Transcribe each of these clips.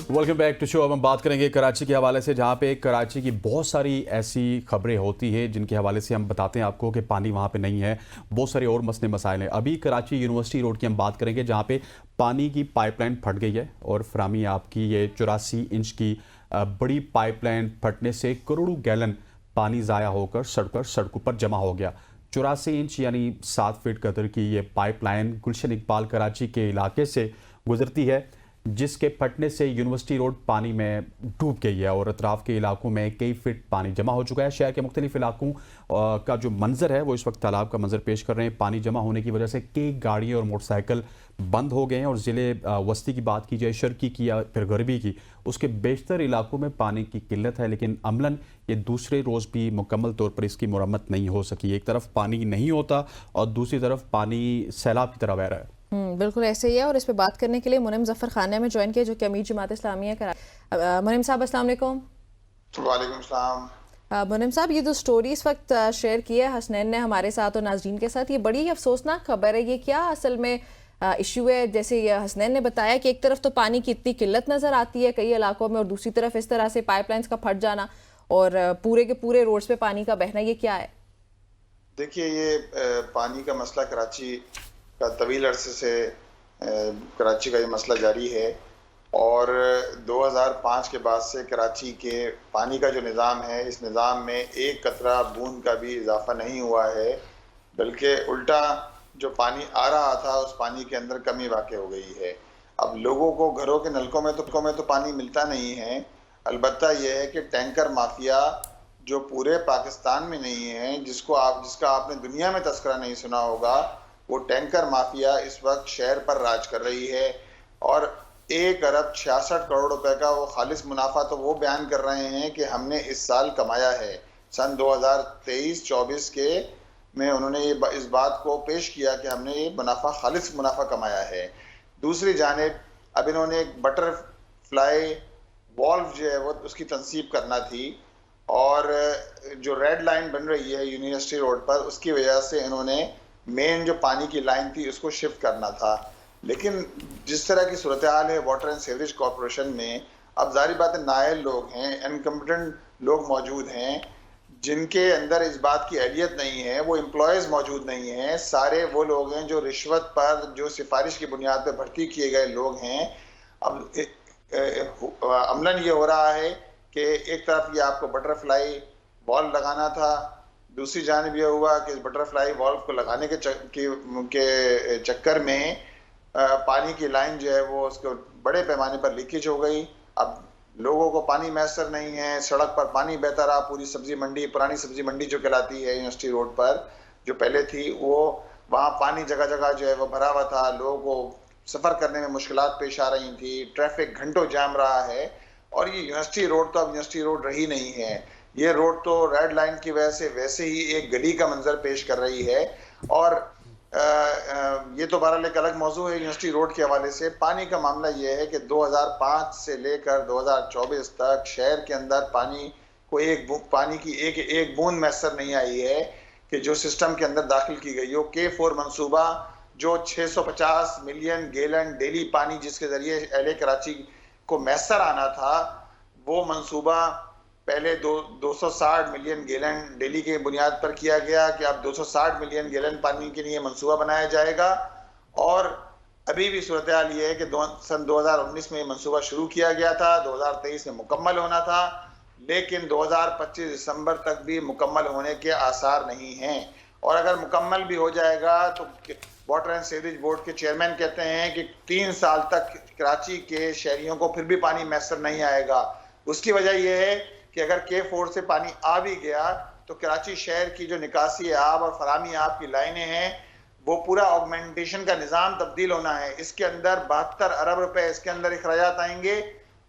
Welcome back to show. अब हम बात करेंगे कराची के हवाले से, जहाँ पे कराची की बहुत सारी ऐसी खबरें होती हैं जिनके हवाले से हम बताते हैं आपको कि पानी वहाँ पे नहीं है। बहुत सारे और मसले मसाइल हैं। अभी कराची यूनिवर्सिटी रोड की हम बात करेंगे, जहाँ पे पानी की पाइपलाइन फट गई है और फरामी आपकी ये 84 इंच की बड़ी पाइपलाइन फटने से करोड़ों गैलन पानी ज़ाया होकर सड़कों पर जमा हो गया। 84 इंच यानी 7 फीट कदर की ये पाइपलाइन गुलशन इकबाल कराची के इलाके से गुजरती है, जिसके फटने से यूनिवर्सिटी रोड पानी में डूब गई है और अतराफ के इलाकों में कई फीट पानी जमा हो चुका है। शहर के मुख्तलिफ इलाकों का जो मंजर है वो इस वक्त तालाब का मंजर पेश कर रहे हैं। पानी जमा होने की वजह से कई गाड़ियाँ और मोटरसाइकिल बंद हो गए हैं और ज़िले वस्ती की बात की जाए, शर्की की या फिर गरबी की, उसके बेशतर इलाकों में पानी की किल्लत है। लेकिन अमलन ये दूसरे रोज़ भी मुकम्मल तौर पर इसकी मुरम्मत नहीं हो सकी। एक तरफ पानी नहीं होता और दूसरी तरफ पानी सैलाब की तरह बह रहा है। बिल्कुल ऐसे ही है। और इस पे बात करने के लिए मुनीम जफर खान ने हमें ज्वाइन किया, जो कि अमीर जमात इस्लामिया का। मुनीम साहब अस्सलाम वालेकुम। वालेकुम सलाम। मुनीम साहब, ये जो स्टोरी इस वक्त शेयर की है हसनैन ने हमारे साथ और नाजरीन के साथ, ये बड़ी ही अफसोसनाक खबर है। ये क्या असल में इशू है? जैसे ये हसनैन ने बताया कि एक तरफ तो पानी की इतनी किल्लत नज़र आती है कई इलाकों में, और दूसरी तरफ इस तरह से पाइपलाइंस का फट जाना और पूरे के पूरे रोड्स पे पानी का बहना, ये क्या है? देखिए, ये पानी का मसला कराची का तवील अरसे से कराची का ये मसला जारी है और 2005 के बाद से कराची के पानी का जो निज़ाम है, इस निज़ाम में एक कतरा बूंद का भी इजाफा नहीं हुआ है, बल्कि उल्टा जो पानी आ रहा था उस पानी के अंदर कमी वाक़ हो गई है। अब लोगों को घरों के नलकों में तो पानी मिलता नहीं है। अलबत्ता यह है कि टैंकर माफिया जो पूरे पाकिस्तान में नहीं है, जिसका आपने दुनिया में तस्करा नहीं सुना होगा, वो टैंकर माफिया इस वक्त शहर पर राज कर रही है और 1 अरब 66 करोड़ रुपए का वो खालिस मुनाफा तो वो बयान कर रहे हैं कि हमने इस साल कमाया है। सन 2023-24 के में उन्होंने इस बात को पेश किया कि हमने ये खालिस मुनाफा कमाया है। दूसरी जानिब अब इन्होंने एक बटरफ्लाई वॉल्व जो है वो उसकी तनसीब करना थी और जो रेड लाइन बन रही है यूनिवर्सिटी रोड पर, उसकी वजह से इन्होंने मेन जो पानी की लाइन थी उसको शिफ्ट करना था। लेकिन जिस तरह की सूरत हाल है वाटर एंड सीवरेज कॉरपोरेशन में, अब जाहिर बात है नाअहल लोग हैं, इनकम्पिटेंट लोग मौजूद हैं, जिनके अंदर इस बात की अहलियत नहीं है, वो एम्प्लॉयज़ मौजूद नहीं हैं, सारे वो लोग हैं जो रिश्वत पर, जो सिफारिश की बुनियाद पर भर्ती किए गए लोग हैं। अब अमलन ये हो रहा है कि एक तरफ ये आपको बटरफ्लाई वॉल्व लगाना था, दूसरी जानिब यह हुआ कि इस बटरफ्लाई वॉल्व को लगाने के चक्कर में पानी की लाइन जो है वो उसको बड़े पैमाने पर लीकेज हो गई। अब लोगों को पानी मैसर नहीं है, सड़क पर पानी बहता रहा। पूरी सब्जी मंडी, पुरानी सब्जी मंडी जो कहलाती है यूनिवर्सिटी रोड पर जो पहले थी, वो वहाँ पानी जगह जगह जो है वो भरा हुआ था। लोगों को सफ़र करने में मुश्किलात पेश आ रही थी, ट्रैफिक घंटों जाम रहा है और ये यूनिवर्सिटी रोड तो अब यूनिवर्सिटी रोड रही नहीं है। ये रोड तो रेड लाइन की वजह से वैसे ही एक गली का मंजर पेश कर रही है और ये तो बहरहाल एक अलग मौजू है। यूनिवर्सिटी रोड के हवाले से पानी का मामला ये है कि 2005 से लेकर 2024 तक शहर के अंदर पानी की एक बूंद मैसर नहीं आई है कि जो सिस्टम के अंदर दाखिल की गई हो। K4 मंसूबा जो 650 मिलियन गैलन डेली पानी जिसके जरिए अहले कराची को मैसर आना था, वो मंसूबा पहले 260 मिलियन गैलन डेली के बुनियाद पर किया गया कि अब 260 मिलियन गैलन पानी के लिए मंसूबा बनाया जाएगा। और अभी भी सूरत हाल ये है कि सन 2019 में मंसूबा शुरू किया गया था, 2023 में मुकम्मल होना था, लेकिन 2025 दिसंबर तक भी मुकम्मल होने के आसार नहीं हैं। और अगर मुकम्मल भी हो जाएगा तो वाटर एंड सीवरेज बोर्ड के चेयरमैन कहते हैं कि 3 साल तक कराची के शहरियों को फिर भी पानी मैसर नहीं आएगा। उसकी वजह यह है कि अगर K4 से पानी आ भी गया तो कराची शहर की जो निकासी आब और फरामी आब की लाइनें हैं, वो पूरा ऑगमेंटेशन का निज़ाम तब्दील होना है। इसके अंदर 72 अरब रुपए इसके अंदर अखराजात आएंगे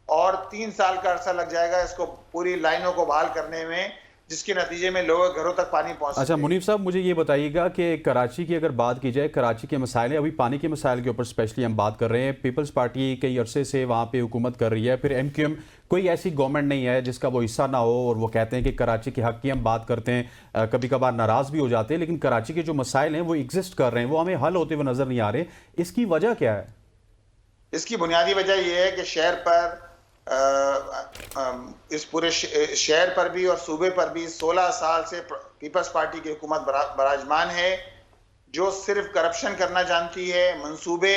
और 3 साल का अरसा लग जाएगा इसको पूरी लाइनों को बहाल करने में, जिसके नतीजे में लोगों के घरों तक पानी पहुंच। अच्छा मुनीफ साहब, मुझे ये बताइएगा कि कराची की अगर बात की जाए, कराची के मसाइल, अभी पानी के मसाइल के ऊपर स्पेशली हम बात कर रहे हैं। पीपल्स पार्टी कई अरसे से वहाँ पे हुकूमत कर रही है, फिर MQM कोई ऐसी गवर्नमेंट नहीं है जिसका वो हिस्सा ना हो, और वो कहते हैं कि कराची के हक़ की हम बात करते हैं, कभी कभार नाराज़ भी हो जाते हैं, लेकिन कराची के जो मसाइल हैं वो एग्जिस्ट कर रहे हैं, वो हमें हल होते हुए नज़र नहीं आ रहे। इसकी वजह क्या है? इसकी बुनियादी वजह यह है कि शहर पर इस पूरे शहर पर भी और सूबे पर भी 16 साल से पीपल्स पार्टी की हुकूमत बराजमान है, जो सिर्फ करप्शन करना जानती है। मंसूबे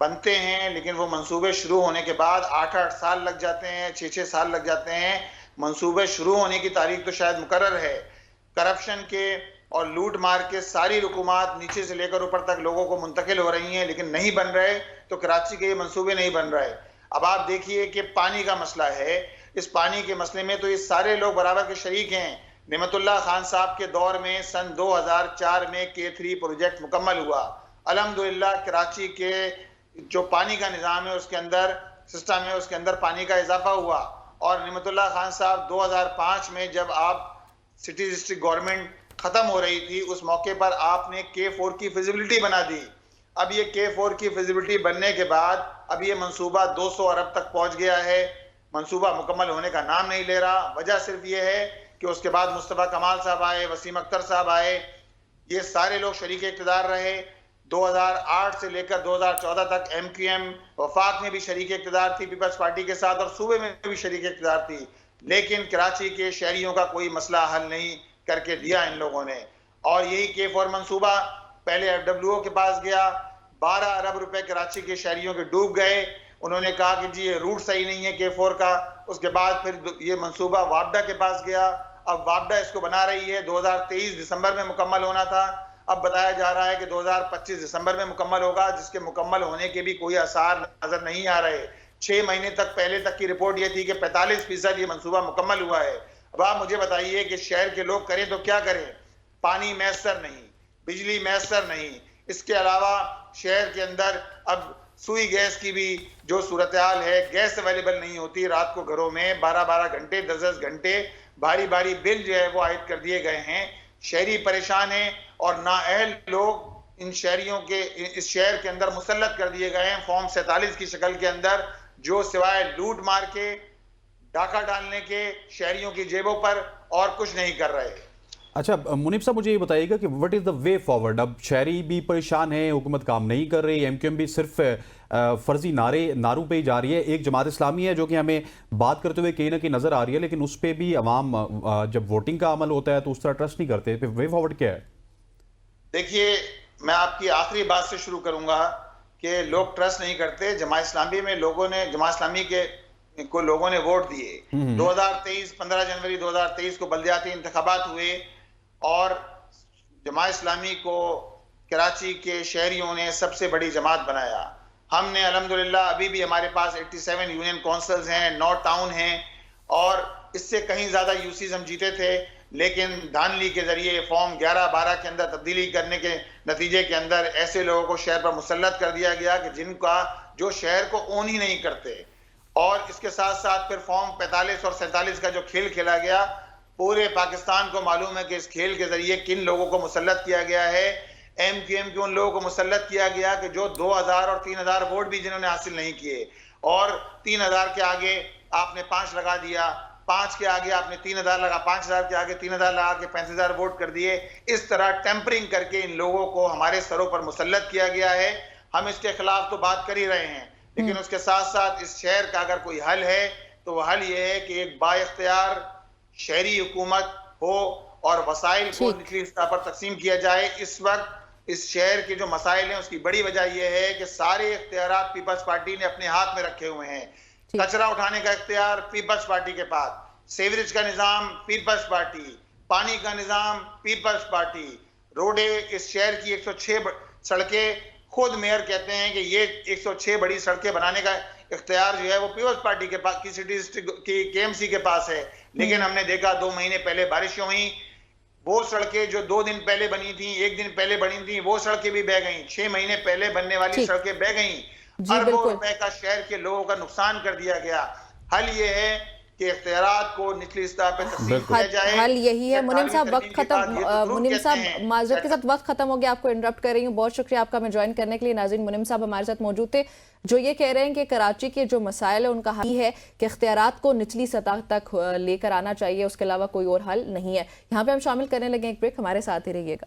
बनते हैं लेकिन वो मंसूबे शुरू होने के बाद 8-8 साल लग जाते हैं, 6-6 साल लग जाते हैं। मंसूबे शुरू होने की तारीख तो शायद मुकर्रर है। करप्शन के और लूट मार के सारी हुकूमत नीचे से लेकर ऊपर तक लोगों को मुंतकिल हो रही हैं, लेकिन नहीं बन रहे। तो कराची के ये मंसूबे नहीं बन रहे। अब आप देखिए कि पानी का मसला है, इस पानी के मसले में तो ये सारे लोग बराबर के शरीक हैं। नेमतुल्लाह खान साहब के दौर में सन 2004 में K3 प्रोजेक्ट मुकम्मल हुआ। अल्हम्दुलिल्लाह कराची के जो पानी का निज़ाम है उसके अंदर सिस्टम है, उसके अंदर पानी का इजाफा हुआ। और नेमतुल्लाह खान साहब 2005 में जब आप सिटी डिस्ट्रिक्ट गवर्नमेंट खत्म हो रही थी, उस मौके पर आपने K4 की फिजिबिलिटी बना दी। अब ये K4 की फिजिबिलिटी बनने के बाद अब ये मंसूबा 200 अरब तक पहुंच गया है। मंसूबा मुकम्मल होने का नाम नहीं ले रहा। वजह सिर्फ ये है कि उसके बाद मुस्तफ़ा कमाल साहब आए, वसीम अख्तर साहब आए, ये सारे लोग शरीक इक़्तिदार रहे। 2008 से लेकर 2014 तक MQM वफाक में भी शरीक इक़्तिदार थी पीपल्स पार्टी के साथ, और सूबे में भी शरीक इक़्तिदार थी। लेकिन कराची के शहरियों का कोई मसला हल नहीं करके दिया इन लोगों ने। और यही K4 मंसूबा पहले FWO के पास गया, 12 अरब रुपए कराची के शहरियों के डूब गए। उन्होंने कहा कि जी ये रूट सही नहीं है K4 का। उसके बाद फिर ये मंसूबा वापडा के पास गया। अब वापडा इसको बना रही है, 2023 दिसंबर में मुकम्मल होना था। अब बताया जा रहा है कि 2025 दिसंबर में मुकम्मल होगा, जिसके मुकम्मल होने के भी कोई आसार नजर नहीं आ रहे। 6 महीने तक पहले तक की रिपोर्ट ये थी कि 45% ये मंसूबा मुकम्मल हुआ है। अब आप मुझे बताइए कि शहर के लोग करें तो क्या करें? पानी मैसर नहीं, बिजली मैसर नहीं, इसके अलावा शहर के अंदर अब सुई गैस की भी जो सूरत हाल है, गैस अवेलेबल नहीं होती। रात को घरों में 12-12 घंटे 10-10 घंटे भारी भारी बिल जो है वो आयद कर दिए गए हैं। शहरी परेशान हैं और नाअहल लोग इन शहरियों के इस शहर के अंदर मुसल्लत कर दिए गए हैं फॉर्म 47 की शक्ल के अंदर, जो सिवाय लूट मार के, डाका डालने के शहरियों की जेबों पर और कुछ नहीं कर रहे। अच्छा मुनीब साहब, मुझे ये बताइएगा कि what is the way forward? अब शहरी भी परेशान है, हुकूमत काम नहीं कर रही, MQM भी सिर्फ फर्जी नारों पे ही जा रही है। एक जमात इस्लामी है जो कि हमें बात करते हुए कहीं ना कहीं नजर आ रही है, लेकिन उस पर भी अवाम जब वोटिंग का अमल होता है तो उस तरह ट्रस्ट नहीं करते। वे फॉरवर्ड क्या है? देखिए, मैं आपकी आखिरी बात से शुरू करूंगा कि लोग ट्रस्ट नहीं करते। जमात इस्लामी में जमात इस्लामी को लोगों ने वोट दिए। 2023 15 जनवरी 2023 को बल्दियाती इंतखाबात हुए और जमात इस्लामी को कराची के शहरियों ने सबसे बड़ी जमात बनाया। हमने अल्हम्दुलिल्लाह अभी भी हमारे पास 87 यूनियन काउंसिल्स हैं, 9 टाउन हैं, और इससे कहीं ज्यादा यूसीज हम जीते थे। लेकिन धांधली के जरिए फॉर्म 11-12 के अंदर तब्दीली करने के नतीजे के अंदर ऐसे लोगों को शहर पर मुसल्लत कर दिया गया कि जो शहर को ओन ही नहीं करते। और इसके साथ साथ फिर फॉर्म 45 और 47 का जो खेल खेला गया, पूरे पाकिस्तान को मालूम है कि इस खेल के जरिए किन लोगों को मुसल्लत किया गया है। MQM के उन लोगों को मुसल्लत किया गया कि जो 2000 और 3000 वोट भी जिन्होंने हासिल नहीं किए, और 3000 के आगे आपने 5 लगा दिया, 5 के आगे आपने 3000 लगा, 5000 के आगे 3000 लगा के 35,000 वोट कर दिए। इस तरह टेम्परिंग करके इन लोगों को हमारे सरों पर मुसल्लत किया गया है। हम इसके खिलाफ तो बात कर ही रहे हैं, लेकिन उसके साथ साथ इस शहर का अगर कोई हल है तो वह हल ये है कि एक बाइख्तियार शहरी हुकूमत हो और वसाइल को निचली सतह पर तकसीम किया जाए। इस वक्त इस शहर के जो मसाइल हैं उसकी बड़ी वजह यह है कि सारे इख्तियारात पीपल्स पार्टी ने अपने हाथ में रखे हुए हैं। कचरा उठाने का इख्तियार पीपल्स पार्टी के पास, सीवरेज का निजाम पीपल्स पार्टी, पानी का निजाम पीपल्स पार्टी, रोडे इस शहर की 106 सड़कें, खुद मेयर कहते हैं कि ये 106 बड़ी सड़कें बनाने का इख्तियार जो है वो पीपल्स पार्टी के पास, की सिटी डिस्ट्रिक्ट की KMC के पास है। लेकिन हमने देखा 2 महीने पहले बारिश हुई, वो सड़कें जो 2 दिन पहले बनी थी, 1 दिन पहले बनी थी, वो सड़कें भी बह गई। 6 महीने पहले बनने वाली सड़कें बह गई। अरबों रुपए का शहर के लोगों का नुकसान कर दिया गया। हल ये है कि इख्तियारात को निचली सतह पे तकसीम किया जाए। हल यही है। मुनीम साहब वक्त खत्म, मुनीम साहब माजरत के साथ वक्त खत्म हो गया, आपको इंटरप्ट कर रही हूँ, बहुत शुक्रिया आपका मैं ज्वाइन करने के लिए। नाज़रीन, मुनीम साहब हमारे साथ मौजूद थे जो ये कह रहे हैं कि कराची के जो मसाइल है उनका हल है कि इख्तियारात को निचली सतह तक लेकर आना चाहिए, उसके अलावा कोई और हल नहीं है। यहाँ पे हम शामिल करने लगे एक ब्रेक, हमारे साथ ही रहिएगा।